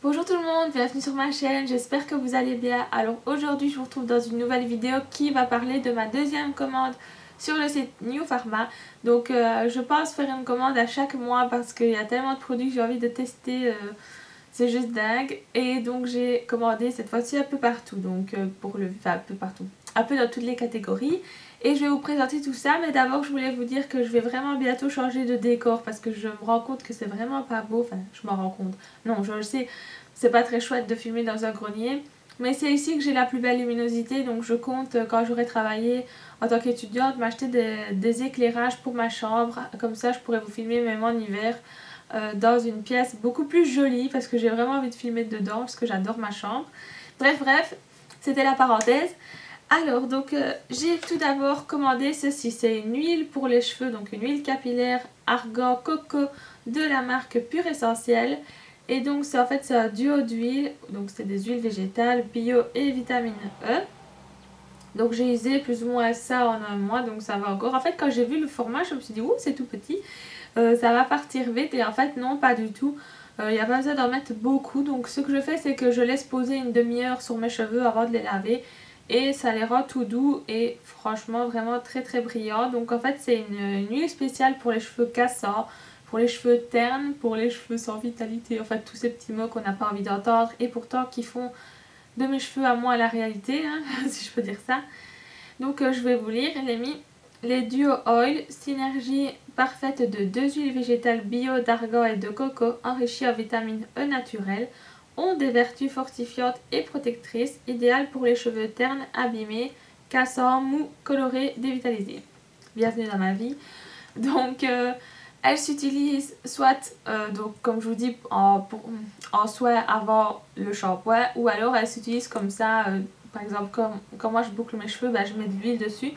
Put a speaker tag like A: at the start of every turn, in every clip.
A: Bonjour tout le monde, bienvenue sur ma chaîne, j'espère que vous allez bien. Alors aujourd'hui je vous retrouve dans une nouvelle vidéo qui va parler de ma deuxième commande sur le site New Pharma. Donc je pense faire une commande à chaque mois parce qu'il y a tellement de produits que j'ai envie de tester, c'est juste dingue. Et donc j'ai commandé cette fois-ci un peu partout, donc un peu partout, un peu dans toutes les catégories. Et je vais vous présenter tout ça, mais d'abord je voulais vous dire que je vais vraiment bientôt changer de décor parce que je me rends compte que c'est vraiment pas beau, enfin je m'en rends compte, non je le sais, c'est pas très chouette de filmer dans un grenier, mais c'est ici que j'ai la plus belle luminosité, donc je compte quand j'aurai travaillé en tant qu'étudiante m'acheter des éclairages pour ma chambre, comme ça je pourrais vous filmer même en hiver dans une pièce beaucoup plus jolie parce que j'ai vraiment envie de filmer dedans parce que j'adore ma chambre. Bref, c'était la parenthèse. Alors donc j'ai tout d'abord commandé ceci, c'est une huile pour les cheveux, donc une huile capillaire argan coco de la marque Pure Essentiel. Et donc c'est un duo d'huile, donc c'est des huiles végétales, bio et vitamine E. Donc j'ai usé plus ou moins ça en un mois, donc ça va encore. En fait quand j'ai vu le format je me suis dit ouh c'est tout petit, ça va partir vite, et en fait non pas du tout. Il n'y a pas besoin d'en mettre beaucoup, donc ce que je fais c'est que je laisse poser une demi-heure sur mes cheveux avant de les laver. Et ça les rend tout doux et franchement vraiment très très brillants. Donc en fait c'est une huile spéciale pour les cheveux cassants, pour les cheveux ternes, pour les cheveux sans vitalité. En fait tous ces petits mots qu'on n'a pas envie d'entendre et pourtant qui font de mes cheveux à moi la réalité, hein, si je peux dire ça. Donc je vais vous lire, il est mis: les Duo Oil, synergie parfaite de deux huiles végétales bio d'argan et de coco enrichies en vitamine E naturelle, ont des vertus fortifiantes et protectrices, idéales pour les cheveux ternes, abîmés, cassants, mous, colorés, dévitalisés. Bienvenue dans ma vie. Donc elle s'utilise soit, donc, comme je vous dis, en soin avant le shampoing, ou alors elle s'utilise comme ça, par exemple quand moi je boucle mes cheveux, je mets de l'huile dessus.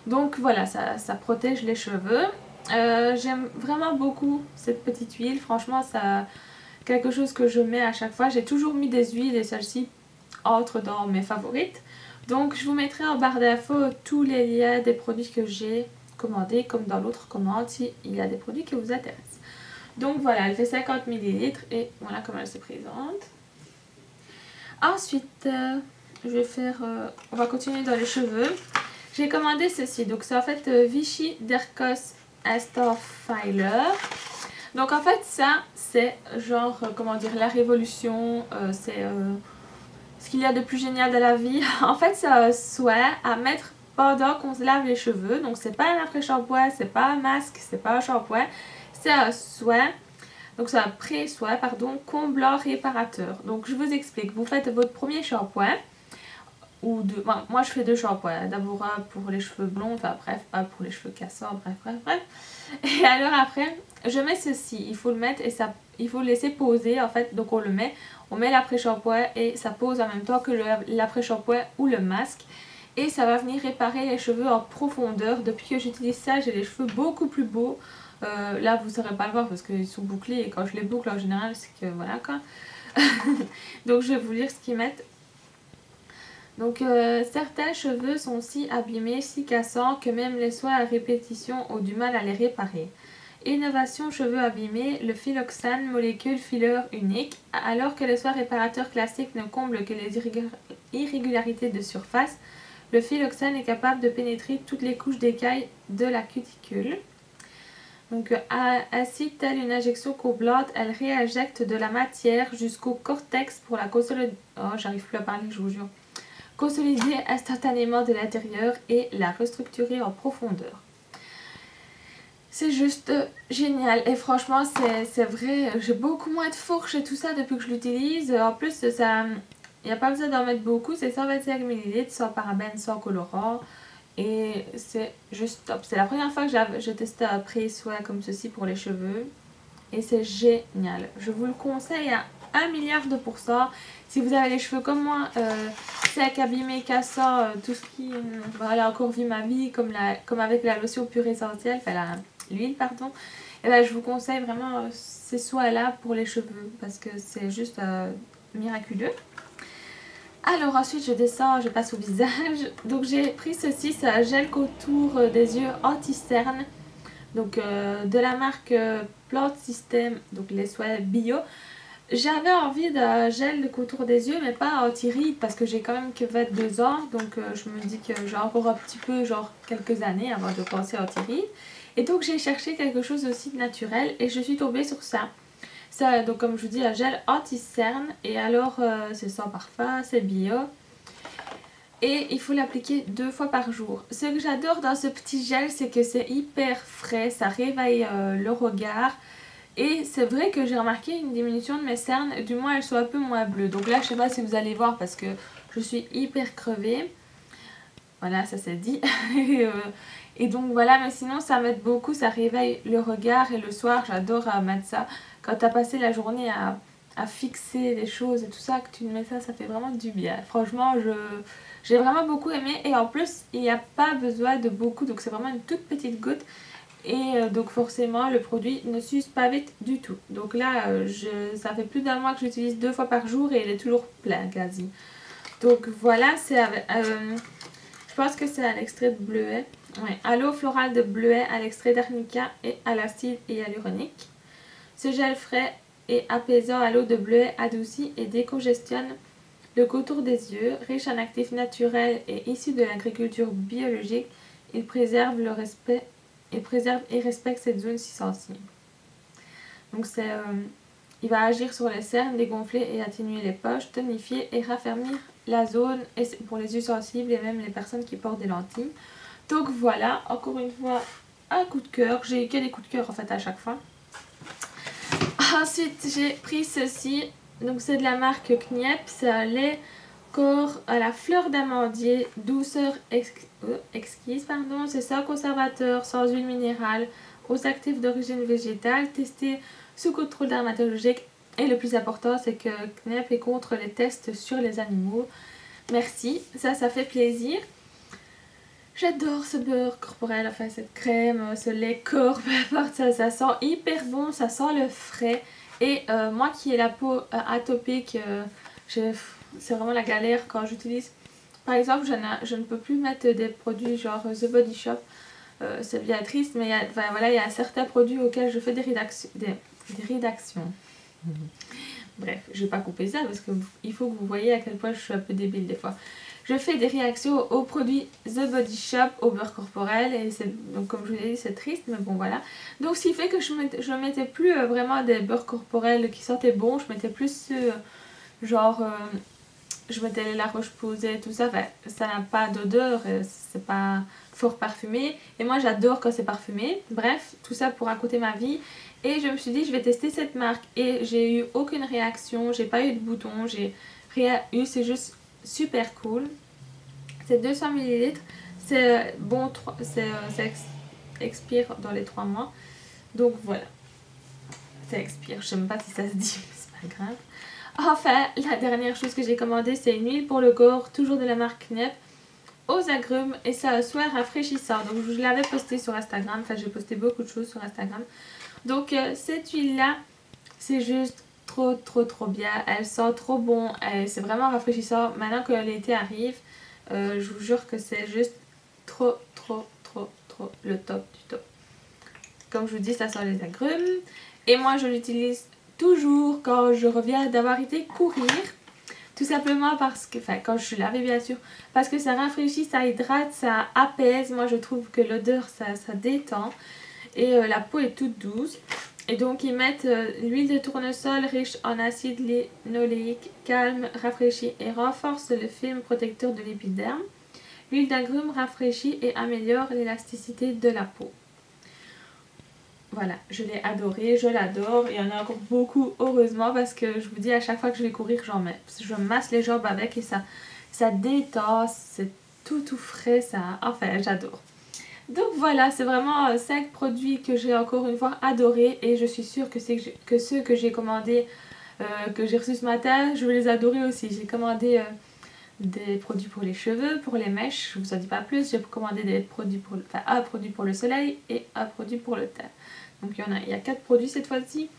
A: Donc voilà, ça protège les cheveux. J'aime vraiment beaucoup cette petite huile, franchement ça quelque chose que je mets à chaque fois. J'ai toujours mis des huiles et celle-ci entre dans mes favorites. Donc je vous mettrai en barre d'infos tous les liens des produits que j'ai commandés, comme dans l'autre commande, s'il y a des produits qui vous intéressent. Donc voilà, elle fait 50 ml et voilà comment elle se présente. Ensuite, on va continuer dans les cheveux. J'ai commandé ceci, donc c'est en fait Vichy Dercos Instant Filer. Donc en fait ça c'est genre comment dire la révolution, c'est ce qu'il y a de plus génial dans la vie. En fait c'est un soin à mettre pendant qu'on se lave les cheveux, donc c'est pas un après-shampoing, c'est pas un masque, c'est pas un shampoing, c'est un soin, donc c'est un pré-soin pardon, comblant réparateur. Donc je vous explique, vous faites votre premier shampoing, ou deux, moi je fais deux shampoings, d'abord un pour les cheveux blonds, enfin bref, un pour les cheveux cassants, bref. Et alors après, je mets ceci, il faut le mettre et ça, il faut le laisser poser en fait, donc on met l'après-shampoing et ça pose en même temps que l'après-shampoing ou le masque. Et ça va venir réparer les cheveux en profondeur. Depuis que j'utilise ça, j'ai les cheveux beaucoup plus beaux. Là vous ne saurez pas le voir parce qu'ils sont bouclés et quand je les boucle en général c'est que voilà quoi. Donc je vais vous lire ce qu'ils mettent. Donc certains cheveux sont si abîmés, si cassants que même les soins à répétition ont du mal à les réparer. Innovation cheveux abîmés, le Philoxane, molécule filler unique. Alors que les soins réparateurs classiques ne comblent que les irrégularités de surface, le Philoxane est capable de pénétrer toutes les couches d'écailles de la cuticule. Donc ainsi, telle une injection comblante, elle réinjecte de la matière jusqu'au cortex pour la consolider. Oh, j'arrive plus à parler, je vous jure. Consolider instantanément de l'intérieur et la restructurer en profondeur. C'est juste génial et franchement c'est vrai, j'ai beaucoup moins de fourche et tout ça depuis que je l'utilise. En plus ça, il n'y a pas besoin d'en mettre beaucoup, c'est 125 ml, sans parabènes, sans colorant. Et c'est juste top. C'est la première fois que je testais un pré-soin comme ceci pour les cheveux. Et c'est génial. Je vous le conseille à 1 milliard de %. Si vous avez les cheveux comme moi, secs, abîmés, cassants, tout ce qui... voilà, encore vu ma vie, comme avec la lotion Pure Essentiel, enfin l'huile pardon. Et ben, je vous conseille vraiment ces soins-là pour les cheveux parce que c'est juste miraculeux. Alors ensuite je descends, je passe au visage. Donc j'ai pris ceci, c'est un gel contour des yeux anti-cerne. Donc de la marque Plant System, donc les soins bio. j'avais envie d'un gel de contour des yeux, mais pas anti-rides parce que j'ai quand même que 22 ans. Donc je me dis que j'ai encore un petit peu, genre quelques années avant de penser anti-rides. Et donc j'ai cherché quelque chose aussi de naturel et je suis tombée sur ça. Ça, donc comme je vous dis, un gel anti-cerne. Et alors c'est sans parfum, c'est bio. Et il faut l'appliquer 2 fois par jour. Ce que j'adore dans ce petit gel, c'est que c'est hyper frais, ça réveille le regard. Et c'est vrai que j'ai remarqué une diminution de mes cernes, du moins elles sont un peu moins bleues. Donc là je sais pas si vous allez voir parce que je suis hyper crevée. Voilà, ça c'est dit. Et donc voilà, mais sinon ça m'aide beaucoup, ça réveille le regard. Et le soir j'adore mettre ça. Quand tu as passé la journée à fixer les choses et tout ça, que tu mets ça, ça fait vraiment du bien. Franchement, j'ai vraiment beaucoup aimé. Et en plus, il n'y a pas besoin de beaucoup, donc c'est vraiment une toute petite goutte. Et donc forcément, le produit ne s'use pas vite du tout. Donc là, ça fait plus d'un mois que j'utilise 2 fois par jour et il est toujours plein quasi. Donc voilà, je pense que c'est à l'extrait de bleuet. Ouais, à l'eau florale de bleuet, à l'extrait d'arnica et à l'acide hyaluronique. Ce gel frais et apaisant à l'eau de bleuet adoucit et décongestionne le contour des yeux. Riche en actifs naturels et issus de l'agriculture biologique, il préserve et respecte cette zone si sensible. Donc il va agir sur les cernes, dégonfler et atténuer les poches, tonifier et raffermir la zone, et c'est pour les yeux sensibles et même les personnes qui portent des lentilles. Donc voilà, encore une fois, un coup de cœur. J'ai que des coups de cœur en fait à chaque fois. Ensuite, j'ai pris ceci. Donc c'est de la marque Kniep. C'est un lait corps à la fleur d'amandier, douceur exquise. C'est sans conservateur, sans huile minérale, aux actifs d'origine végétale, testé sous contrôle dermatologique. Et le plus important, c'est que Kniep est contre les tests sur les animaux. Merci, ça fait plaisir. J'adore ce beurre corporel, enfin cette crème, ce lait corps, peu importe, ça sent hyper bon, ça sent le frais. Et moi qui ai la peau atopique, c'est vraiment la galère quand j'utilise. Par exemple, je ne peux plus mettre des produits genre The Body Shop, c'est bien triste, mais il y a certains produits auxquels je fais des rédactions. Bref, je vais pas couper ça parce qu'il faut que vous voyez à quel point je suis un peu débile des fois. Je fais des réactions aux produits The Body Shop, au beurre corporel, et donc comme je vous l'ai dit, c'est triste, mais bon voilà. Donc ce qui fait que je mettais plus vraiment des beurres corporels qui sentaient bon, je mettais plus genre je mettais la Roche-Posay, tout ça, enfin, ça n'a pas d'odeur, c'est pas fort parfumé, et moi j'adore quand c'est parfumé. Bref, tout ça pour raconter ma vie. Et je me suis dit je vais tester cette marque, et j'ai eu aucune réaction, j'ai pas eu de boutons, j'ai rien eu, c'est juste super cool. C'est 200 ml, c'est bon, ça expire dans les 3 mois. Donc voilà, ça expire, je sais même pas si ça se dit, mais c'est pas grave. Enfin, la dernière chose que j'ai commandée, c'est une huile pour le corps, toujours de la marque Kniep, aux agrumes, et c'est un soin rafraîchissant. Donc je l'avais posté sur Instagram, enfin j'ai posté beaucoup de choses sur Instagram. Donc cette huile là, c'est juste trop bien, elle sent trop bon, c'est vraiment rafraîchissant. Maintenant que l'été arrive, je vous jure que c'est juste trop le top du top. Comme je vous dis, ça sent les agrumes, et moi je l'utilise toujours quand je reviens d'avoir été courir. Tout simplement parce que, enfin quand je suis lavée bien sûr, parce que ça rafraîchit, ça hydrate, ça apaise. Moi je trouve que l'odeur ça détend, et la peau est toute douce. Et donc ils mettent l'huile de tournesol riche en acide linoléique, calme, rafraîchit et renforce le film protecteur de l'épiderme. L'huile d'agrumes rafraîchit et améliore l'élasticité de la peau. Voilà, je l'ai adoré, je l'adore. Il y en a encore beaucoup, heureusement, parce que je vous dis, à chaque fois que je vais courir, j'en mets. Je masse les jambes avec et ça détend, c'est tout frais, enfin j'adore. Donc voilà, c'est vraiment 5 produits que j'ai encore une fois adorés, et je suis sûre que ceux que j'ai commandés, que j'ai reçus ce matin, je vais les adorer aussi. J'ai commandé des produits pour les cheveux, pour les mèches, je vous en dis pas plus. J'ai commandé un produit pour le soleil et un produit pour le teint. Donc il y a 4 produits cette fois-ci.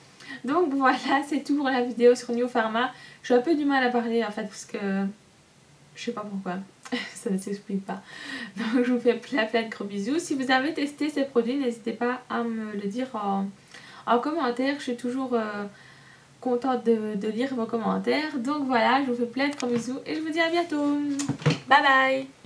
A: Donc voilà, c'est tout pour la vidéo sur New Pharma. J'ai un peu du mal à parler en fait parce que je sais pas pourquoi, ça ne s'explique pas. Donc je vous fais plein de gros bisous. Si vous avez testé ces produits, n'hésitez pas à me le dire en commentaire. Je suis toujours contente de lire vos commentaires. Donc voilà, je vous fais plein de gros bisous et je vous dis à bientôt. Bye bye.